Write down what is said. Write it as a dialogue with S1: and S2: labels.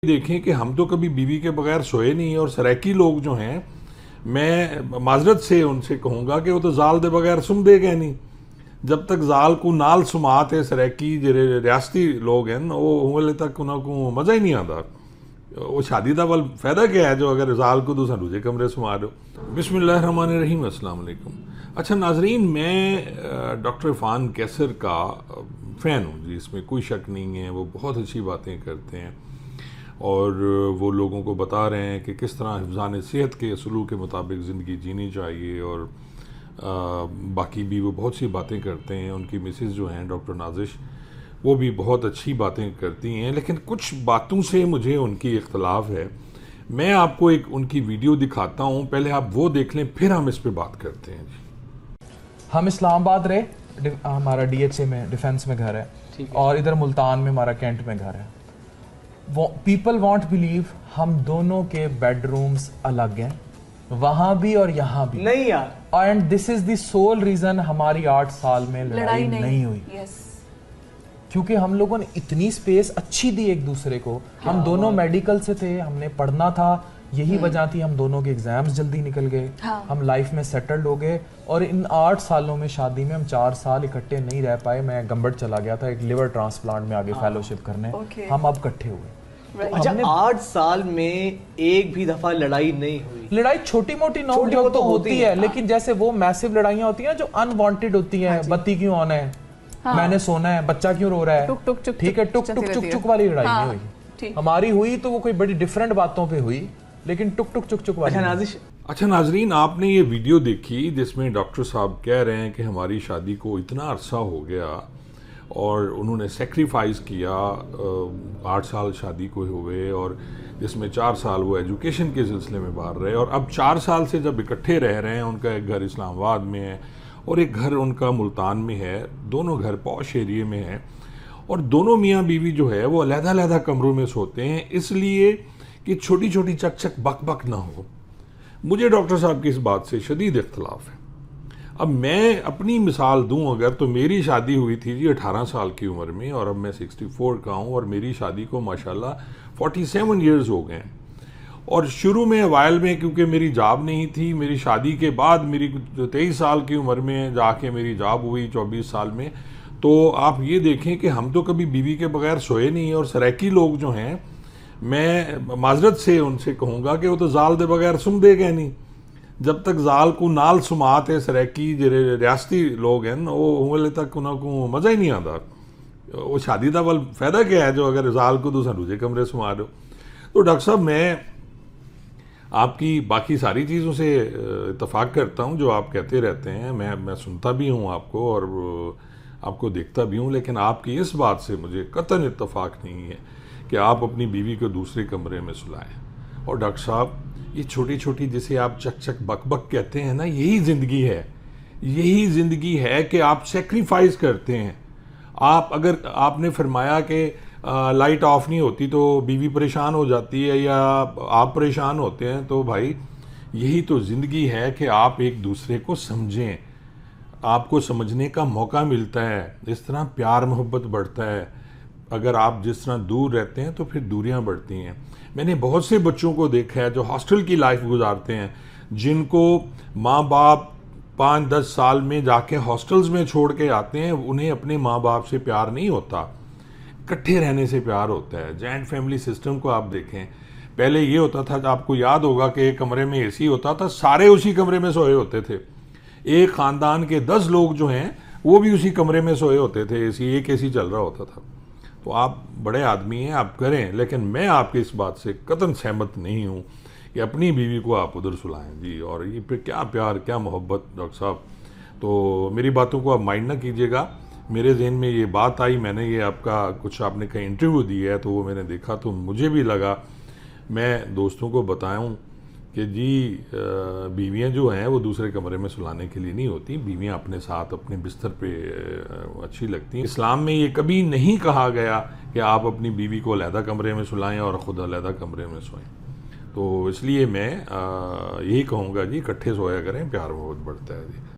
S1: دیکھیں کہ ہم تو کبھی بیوی کے بغیر سوئے نہیں، اور سرائکی لوگ جو ہیں میں معذرت سے ان سے کہوں گا کہ وہ تو زال دے بغیر سم دے گئے نہیں. جب تک زال کو نال سماعت ہے سرائکی جڑے ریاستی لوگ ہیں وہ ہلے تک انہوں کو مزہ ہی نہیں آتا. وہ شادی دا ول فائدہ کیا ہے جو اگر زال کو دوسرا دوسرے کمرے سما دو. بسم اللہ الرحمن الرحیم. السلام علیکم. اچھا ناظرین، میں ڈاکٹر عرفان کیسر کا فین ہوں جی، اس میں کوئی شک نہیں ہے. وہ بہت اچھی باتیں کرتے ہیں اور وہ لوگوں کو بتا رہے ہیں کہ کس طرح حفظان صحت کے اصولوں کے مطابق زندگی جینی چاہیے، اور باقی بھی وہ بہت سی باتیں کرتے ہیں. ان کی مسز جو ہیں ڈاکٹر نازش، وہ بھی بہت اچھی باتیں کرتی ہیں، لیکن کچھ باتوں سے مجھے ان کی اختلاف ہے. میں آپ کو ایک ان کی ویڈیو دکھاتا ہوں، پہلے آپ وہ دیکھ لیں پھر ہم اس پہ بات کرتے ہیں.
S2: ہم اسلام آباد رہے، ہمارا ڈی ایچ اے میں ڈیفنس میں گھر ہے، اور ادھر ملتان میں ہمارا کینٹ میں گھر ہے. پیپل وانٹ بلیو ہم دونوں کے بیڈ رومز الگ ہیں، وہاں بھی اور یہاں بھی نہیں یار. And this is the civil reason ہماری 8 سال میں لڑائی نہیں ہوئی، کیونکہ ہم لوگوں نے اتنی سپیس اچھی دی ایک دوسرے کو. ہم دونوں میڈیکل سے تھے، ہم نے پڑھنا تھا، یہی وجہ تھی ہم دونوں کے ایگزامز جلدی نکل گئے، ہم لائف میں سیٹلڈ ہو گئے. اور ان 8 سالوں میں شادی میں ہم 4 سال اکٹھے نہیں رہ پائے. میں گمبٹ چلا گیا تھا ایک لیور ٹرانسپلانٹ میں آگے فیلوشپ کرنے، ہم اب اکٹھے ہوئے.
S3: اچھا 8 سال میں ایک بھی دفعہ لڑائی نہیں ہوئی؟
S2: لڑائی چھوٹی موٹی نوک جھوک تو ہوتی ہے، لیکن جیسے وہ میسو لڑائیاں ہوتی ہیں جو انوانٹیڈ ہوتی ہیں، بتی کیوں آن ہے، میں نے سونا ہے، بچہ کیوں رو رہا ہے، ٹھیک ہے، ٹک ٹک چک چک والی لڑائی نہیں ہوئی. ہماری ہوئی تو وہ کوئی بڑی ڈیفرنٹ باتوں پہ ہوئی، لیکن ٹک ٹک چک چک والی.
S1: اچھا ناظرین، آپ نے یہ ویڈیو دیکھی جس میں ڈاکٹر صاحب کہہ رہے ہیں کہ ہماری شادی کو اتنا عرصہ ہو گیا اور انہوں نے سیکریفائز کیا. 8 سال شادی کو ہوئے اور جس میں 4 سال وہ ایجوکیشن کے سلسلے میں باہر رہے، اور اب 4 سال سے جب اکٹھے رہ رہے ہیں، ان کا ایک گھر اسلام آباد میں ہے اور ایک گھر ان کا ملتان میں ہے، دونوں گھر پوش ایریے میں ہیں، اور دونوں میاں بیوی جو ہے وہ علیحدہ علیحدہ کمروں میں سوتے ہیں، اس لیے کہ چھوٹی چھوٹی چک چک بک بک نہ ہو. مجھے ڈاکٹر صاحب کی اس بات سے شدید اختلاف ہے. اب میں اپنی مثال دوں اگر، تو میری شادی ہوئی تھی جی 18 سال کی عمر میں، اور اب میں 64 کا ہوں، اور میری شادی کو ماشاءاللہ 47 ایئرز ہو گئے ہیں. اور شروع میں اوائل میں کیونکہ میری جاب نہیں تھی، میری شادی کے بعد میری 23 سال کی عمر میں جا کے میری جاب ہوئی 24 سال میں. تو آپ یہ دیکھیں کہ ہم تو کبھی بیوی کے بغیر سوئے نہیں، اور سرائکی لوگ جو ہیں میں معذرت سے ان سے کہوں گا کہ وہ تو زال دے بغیر سم دے گئے نہیں. جب تک زال کو نال سماعت ہے سرائکی جڑے ریاستی لوگ ہیں وہ ہلے تک انہوں کو مزہ ہی نہیں آتا. وہ شادی دا ول فائدہ کیا ہے جو اگر زال کو دوسرا دوسرے کمرے سما دو. تو ڈاکٹر صاحب، میں آپ کی باقی ساری چیزوں سے اتفاق کرتا ہوں جو آپ کہتے رہتے ہیں، میں سنتا بھی ہوں آپ کو اور آپ کو دیکھتا بھی ہوں، لیکن آپ کی اس بات سے مجھے قطعاً اتفاق نہیں ہے کہ آپ اپنی بیوی کو دوسرے کمرے میں سلائیں. اور ڈاکٹر صاحب، یہ چھوٹی چھوٹی جسے آپ چک چک بک بک کہتے ہیں نا، یہی زندگی ہے. یہی زندگی ہے کہ آپ سیکریفائز کرتے ہیں. اگر آپ نے فرمایا کہ لائٹ آف نہیں ہوتی تو بیوی پریشان ہو جاتی ہے یا آپ پریشان ہوتے ہیں، تو بھائی یہی تو زندگی ہے کہ آپ ایک دوسرے کو سمجھیں. آپ کو سمجھنے کا موقع ملتا ہے، اس طرح پیار محبت بڑھتا ہے. اگر آپ جس طرح دور رہتے ہیں تو پھر دوریاں بڑھتی ہیں. میں نے بہت سے بچوں کو دیکھا ہے جو ہاسٹل کی لائف گزارتے ہیں، جن کو ماں باپ 5-10 سال میں جا کے ہاسٹلز میں چھوڑ کے آتے ہیں. انہیں اپنے ماں باپ سے پیار نہیں ہوتا، اکٹھے رہنے سے پیار ہوتا ہے. جوائنٹ فیملی سسٹم کو آپ دیکھیں، پہلے یہ ہوتا تھا، آپ کو یاد ہوگا کہ ایک کمرے میں اے سی ہوتا تھا، سارے اسی کمرے میں سوئے ہوتے تھے. ایک خاندان کے 10 لوگ جو ہیں وہ بھی اسی کمرے میں سوئے ہوتے تھے، ایک اے سی چل رہا ہوتا تھا. تو آپ بڑے آدمی ہیں، آپ کریں، لیکن میں آپ کی اس بات سے قطعاً سہمت نہیں ہوں کہ اپنی بیوی کو آپ ادھر سلائیں جی. اور یہ پھر کیا پیار، کیا محبت ڈاکٹر صاحب. تو میری باتوں کو آپ مائنڈ نہ کیجیے گا. میرے ذہن میں یہ بات آئی، میں نے یہ آپ کا کچھ آپ نے کہیں انٹرویو دی ہے تو وہ میں نے دیکھا تو مجھے بھی لگا میں دوستوں کو بتاؤں کہ جی بیویاں جو ہیں وہ دوسرے کمرے میں سلانے کے لیے نہیں ہوتی. بیویاں اپنے ساتھ اپنے بستر پہ اچھی لگتی ہیں. اسلام میں یہ کبھی نہیں کہا گیا کہ آپ اپنی بیوی کو علیحدہ کمرے میں سلائیں اور خود علیحدہ کمرے میں سوئیں. تو اس لیے میں یہی کہوں گا جی، اکٹھے سویا کریں، پیار بہت بڑھتا ہے جی.